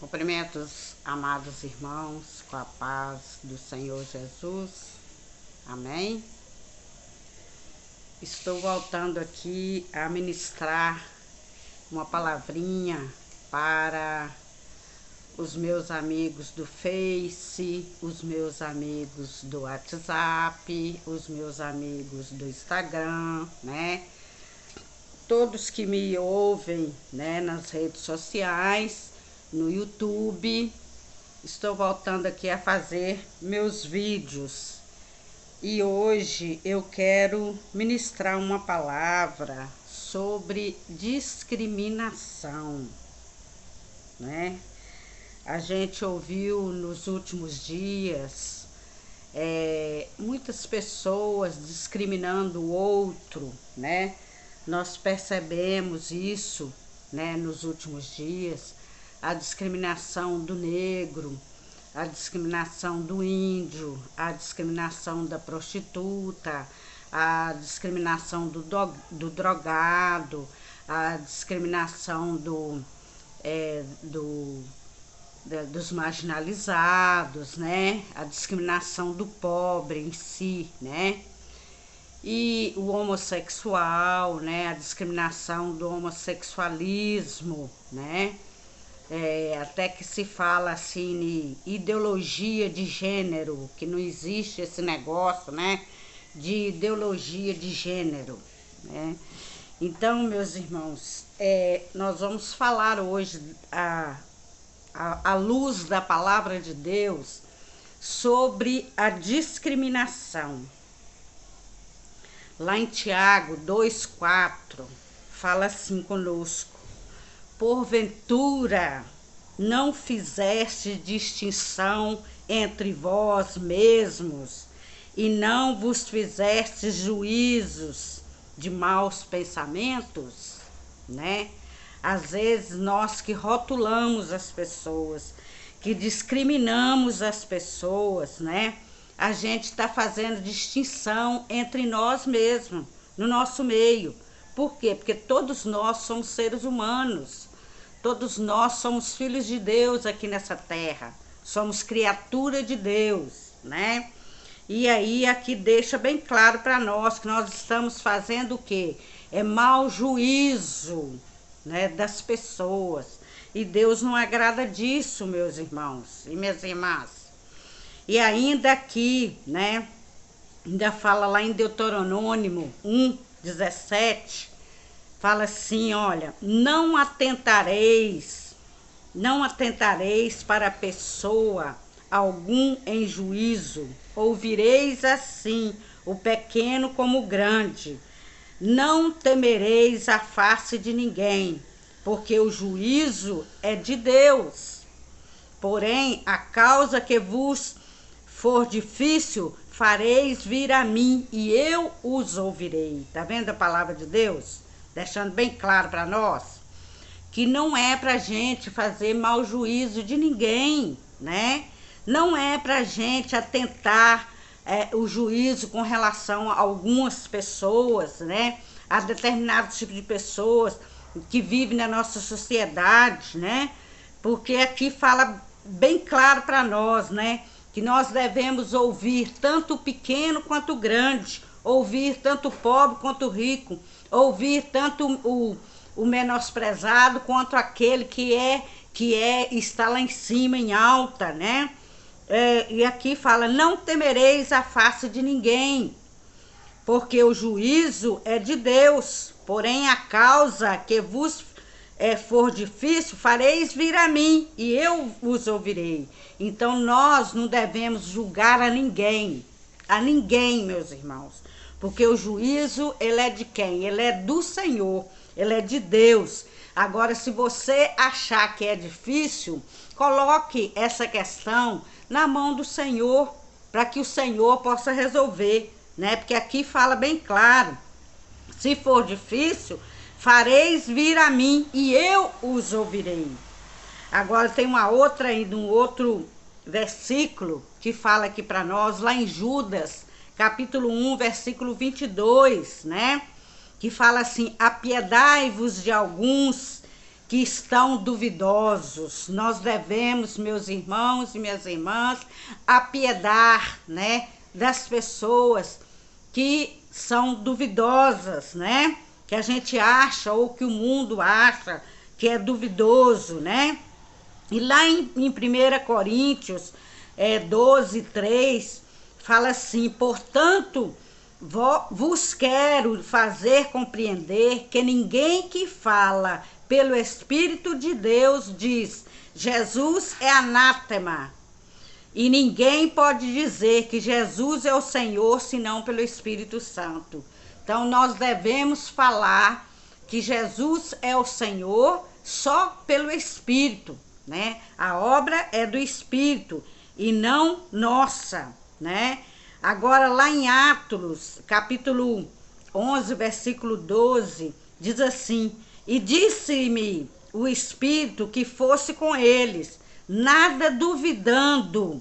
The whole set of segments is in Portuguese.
Cumprimentos, amados irmãos, com a paz do Senhor Jesus. Amém? Estou voltando aqui a ministrar uma palavrinha para os meus amigos do Face, os meus amigos do WhatsApp, os meus amigos do Instagram, né? Todos que me ouvem, né, nas redes sociais, no YouTube. Estou voltando aqui a fazer meus vídeos. E hoje eu quero ministrar uma palavra sobre discriminação, né? A gente ouviu nos últimos dias muitas pessoas discriminando o outro, né? Nós percebemos isso, né, nos últimos dias, a discriminação do negro, a discriminação do índio, a discriminação da prostituta, a discriminação do drogado, a discriminação dos marginalizados, né? A discriminação do pobre em si, né? E o homossexual, né? A discriminação do homossexualismo, né? Até que se fala assim, ideologia de gênero, que não existe esse negócio, né? De ideologia de gênero, né? Então, meus irmãos, nós vamos falar hoje, à luz da palavra de Deus, sobre a discriminação. Lá em Tiago 2,4, fala assim conosco: porventura não fizeste distinção entre vós mesmos, e não vos fizeste juízos de maus pensamentos, né? Às vezes nós que rotulamos as pessoas, que discriminamos as pessoas, né? A gente está fazendo distinção entre nós mesmos, no nosso meio. Por quê? Porque todos nós somos seres humanos. Todos nós somos filhos de Deus aqui nessa terra. Somos criatura de Deus, né? E aí aqui deixa bem claro para nós que nós estamos fazendo o quê? Mau juízo, né, das pessoas. E Deus não agrada disso, meus irmãos e minhas irmãs. E ainda aqui, né, ainda fala lá em Deuteronômio 1:17, fala assim, olha, não atentareis para pessoa algum em juízo, ouvireis assim o pequeno como o grande, não temereis a face de ninguém, porque o juízo é de Deus. Porém, a causa que vos for difícil, fareis vir a mim, e eu os ouvirei. Tá vendo a palavra de Deus? Deixando bem claro para nós que não é pra gente fazer mau juízo de ninguém, né? Não é pra gente atentar o juízo com relação a algumas pessoas, né? A determinado tipo de pessoas que vivem na nossa sociedade, né? Porque aqui fala bem claro para nós, né? Que nós devemos ouvir tanto o pequeno quanto o grande, ouvir tanto o pobre quanto o rico, ouvir tanto o menosprezado quanto aquele que está lá em cima, em alta, né? E aqui fala, não temereis a face de ninguém, porque o juízo é de Deus, porém a causa que vos for difícil, fareis vir a mim, e eu os ouvirei. Então nós não devemos julgar a ninguém, meus irmãos, porque o juízo, ele é de quem? Ele é do Senhor, ele é de Deus. Agora, se você achar que é difícil, coloque essa questão na mão do Senhor, para que o Senhor possa resolver, né? Porque aqui fala bem claro, se for difícil, fareis vir a mim, e eu os ouvirei. Agora tem uma outra ainda, um outro versículo que fala aqui para nós, lá em Judas, capítulo 1, versículo 22, né? Que fala assim, apiedai-vos de alguns que estão duvidosos. Nós devemos, meus irmãos e minhas irmãs, apiedar, né, das pessoas que são duvidosas, né, que a gente acha ou que o mundo acha que é duvidoso, né. E lá em 1 Coríntios 12, 3, fala assim: portanto, vos quero fazer compreender que ninguém que fala pelo Espírito de Deus diz Jesus é anátema, e ninguém pode dizer que Jesus é o Senhor senão pelo Espírito Santo. Então nós devemos falar que Jesus é o Senhor só pelo Espírito, né? A obra é do Espírito e não nossa, né? Agora lá em Atos, capítulo 11, versículo 12, diz assim: e disse-me o Espírito que fosse com eles, nada duvidando.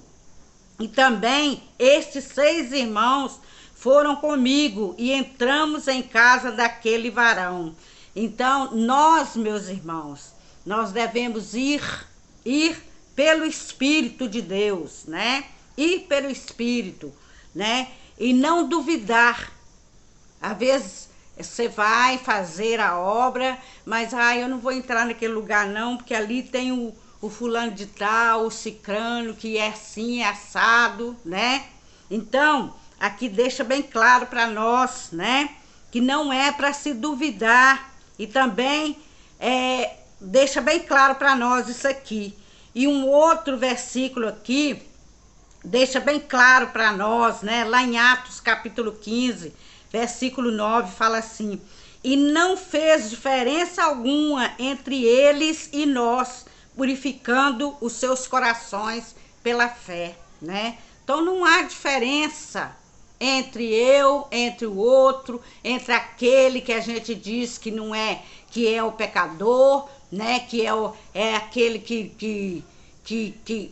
E também estes 6 irmãos foram comigo e entramos em casa daquele varão. Então, nós, meus irmãos, nós devemos ir pelo Espírito de Deus, né? Ir pelo Espírito, né? E não duvidar. Às vezes você vai fazer a obra, mas eu não vou entrar naquele lugar não, porque ali tem o fulano de tal, o cicrano, que é assim, é assado, né? Então, aqui deixa bem claro para nós, né? Que não é para se duvidar. E também deixa bem claro para nós isso aqui. E um outro versículo aqui deixa bem claro para nós, né? Lá em Atos capítulo 15, versículo 9, fala assim: e não fez diferença alguma entre eles e nós, purificando os seus corações pela fé, né? Então não há diferença entre eu, entre o outro, entre aquele que a gente diz que não é, que é o pecador, né? Que é aquele que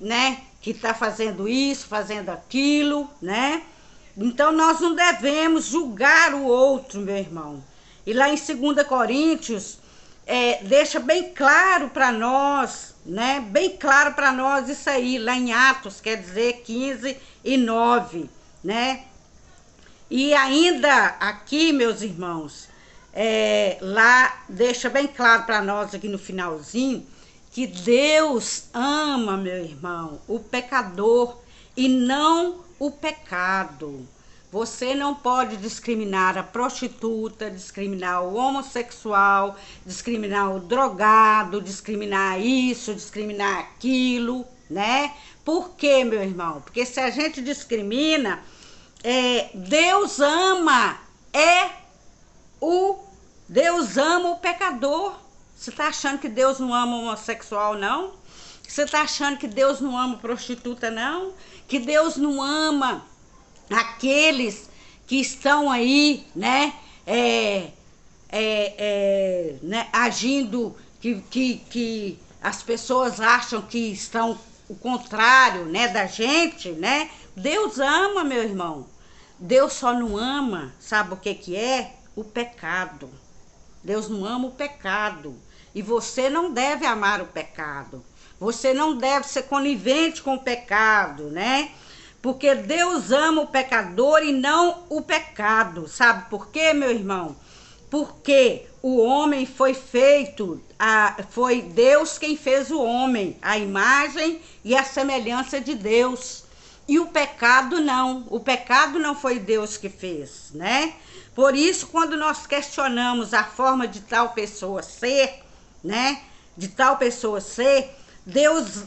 né? Que está fazendo isso, fazendo aquilo, né? Então nós não devemos julgar o outro, meu irmão. E lá em 2 Coríntios, deixa bem claro para nós, né? Bem claro para nós isso aí, lá em Atos, quer dizer 15 e 9, né? E ainda aqui, meus irmãos, lá deixa bem claro para nós aqui no finalzinho, que Deus ama, meu irmão, o pecador e não o pecado. Você não pode discriminar a prostituta, discriminar o homossexual, discriminar o drogado, discriminar isso, discriminar aquilo, né? Por quê, meu irmão? Porque se a gente discrimina, Deus ama o pecador. Você está achando que Deus não ama o homossexual, não? Você está achando que Deus não ama a prostituta, não? Que Deus não ama aqueles que estão aí, né, né, agindo, que as pessoas acham que estão o contrário, né, da gente, né? Deus ama, meu irmão. Deus só não ama, sabe o que é? O pecado. Deus não ama o pecado. E você não deve amar o pecado. Você não deve ser conivente com o pecado, né? Porque Deus ama o pecador e não o pecado. Sabe por quê, meu irmão? Porque o homem foi feito, foi Deus quem fez o homem, a imagem e a semelhança de Deus. E o pecado não. O pecado não foi Deus que fez, né? Por isso, quando nós questionamos a forma de tal pessoa ser, né? De tal pessoa ser, Deus,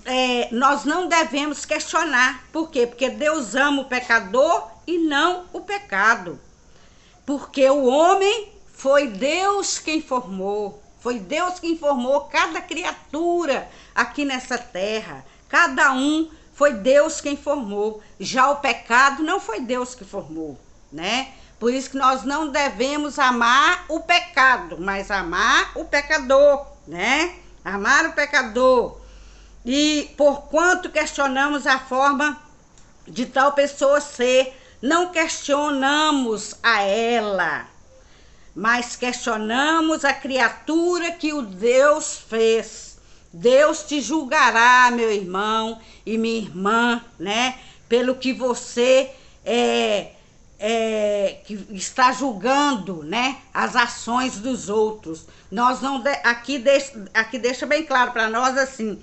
nós não devemos questionar. Por quê? Porque Deus ama o pecador e não o pecado. Porque o homem foi Deus quem formou. Foi Deus quem formou cada criatura aqui nessa terra. Cada um foi Deus quem formou. Já o pecado não foi Deus que formou, né? Por isso que nós não devemos amar o pecado, mas amar o pecador, né? Amar o pecador. E porquanto questionamos a forma de tal pessoa ser, não questionamos a ela, mas questionamos a criatura que o Deus fez. Deus te julgará, meu irmão e minha irmã, né? Pelo que você que está julgando, né? As ações dos outros. Nós não aqui deixa bem claro para nós assim.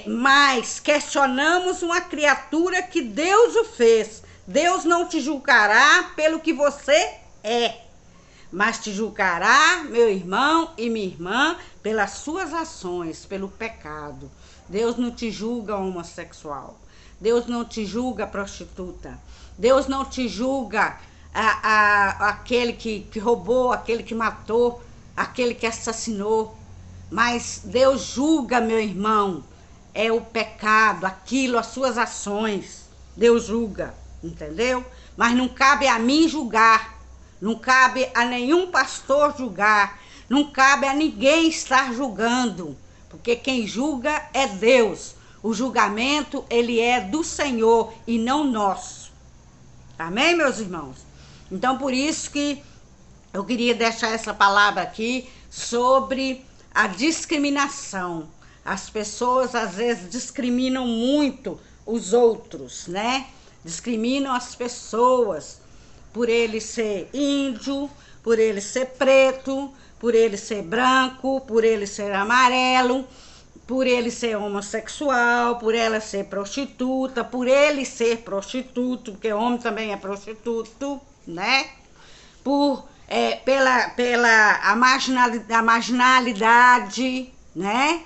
Mas questionamos uma criatura que Deus o fez. Deus não te julgará pelo que você é, mas te julgará, meu irmão e minha irmã, pelas suas ações, pelo pecado. Deus não te julga homossexual. Deus não te julga prostituta. Deus não te julga aquele que roubou, aquele que matou, aquele que assassinou. Mas Deus julga, meu irmão, é o pecado, aquilo, as suas ações. Deus julga, entendeu? Mas não cabe a mim julgar. Não cabe a nenhum pastor julgar, não cabe a ninguém estar julgando, porque quem julga é Deus. O julgamento, ele é do Senhor e não nosso. Amém, meus irmãos? Então, por isso que eu queria deixar essa palavra aqui sobre a discriminação. As pessoas, às vezes, discriminam muito os outros, né? Discriminam as pessoas por ele ser índio, por ele ser preto, por ele ser branco, por ele ser amarelo, por ele ser homossexual, por ela ser prostituta, por ele ser prostituto, porque homem também é prostituto, né? Pela marginalidade, né?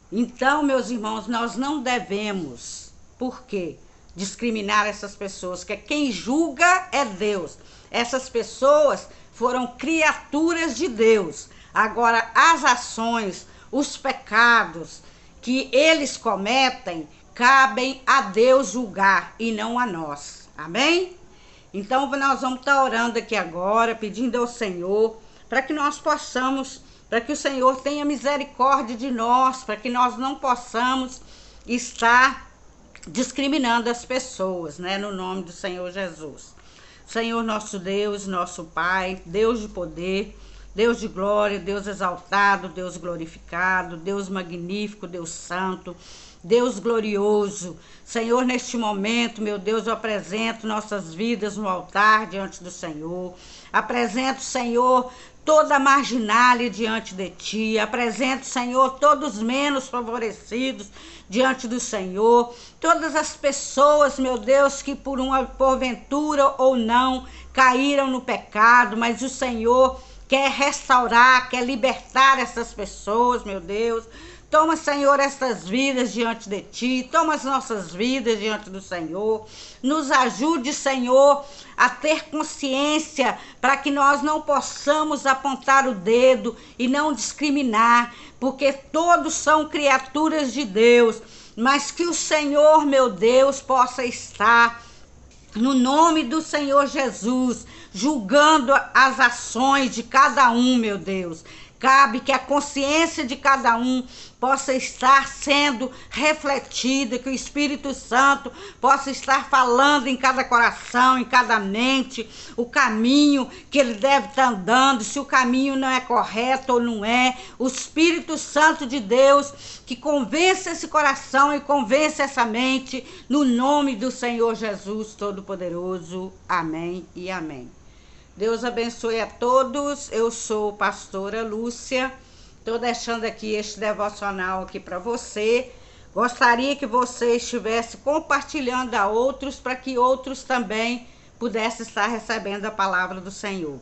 Então, meus irmãos, nós não devemos, por quê? Discriminar essas pessoas, porque quem julga é Deus. Essas pessoas foram criaturas de Deus. Agora, as ações, os pecados que eles cometem, cabem a Deus julgar e não a nós. Amém? Então, nós vamos estar orando aqui agora, pedindo ao Senhor, para que nós possamos, para que o Senhor tenha misericórdia de nós, para que nós não possamos estar discriminando as pessoas, né? No nome do Senhor Jesus. Senhor nosso Deus, nosso Pai, Deus de poder, Deus de glória, Deus exaltado, Deus glorificado, Deus magnífico, Deus santo, Deus glorioso. Senhor, neste momento, meu Deus, eu apresento nossas vidas no altar diante do Senhor. Apresento, Senhor, toda a marginalia diante de Ti. Apresento, Senhor, todos os menos favorecidos diante do Senhor. Todas as pessoas, meu Deus, que porventura ou não caíram no pecado, mas o Senhor quer restaurar, quer libertar essas pessoas, meu Deus. Toma, Senhor, essas vidas diante de Ti. Toma as nossas vidas diante do Senhor. Nos ajude, Senhor, a ter consciência para que nós não possamos apontar o dedo e não discriminar, porque todos são criaturas de Deus. Mas que o Senhor, meu Deus, possa estar, no nome do Senhor Jesus, julgando as ações de cada um, meu Deus. Cabe que a consciência de cada um possa estar sendo refletida, que o Espírito Santo possa estar falando em cada coração, em cada mente, o caminho que ele deve estar andando, se o caminho não é correto ou não é. O Espírito Santo de Deus que convença esse coração e convença essa mente, no nome do Senhor Jesus Todo-Poderoso. Amém e amém. Deus abençoe a todos. Eu sou pastora Lúcia. Estou deixando aqui este devocional aqui para você. Gostaria que você estivesse compartilhando a outros, para que outros também pudessem estar recebendo a palavra do Senhor.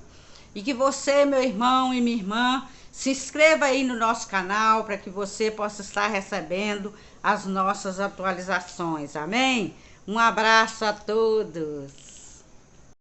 E que você, meu irmão e minha irmã, se inscreva aí no nosso canal, para que você possa estar recebendo as nossas atualizações. Amém? Um abraço a todos.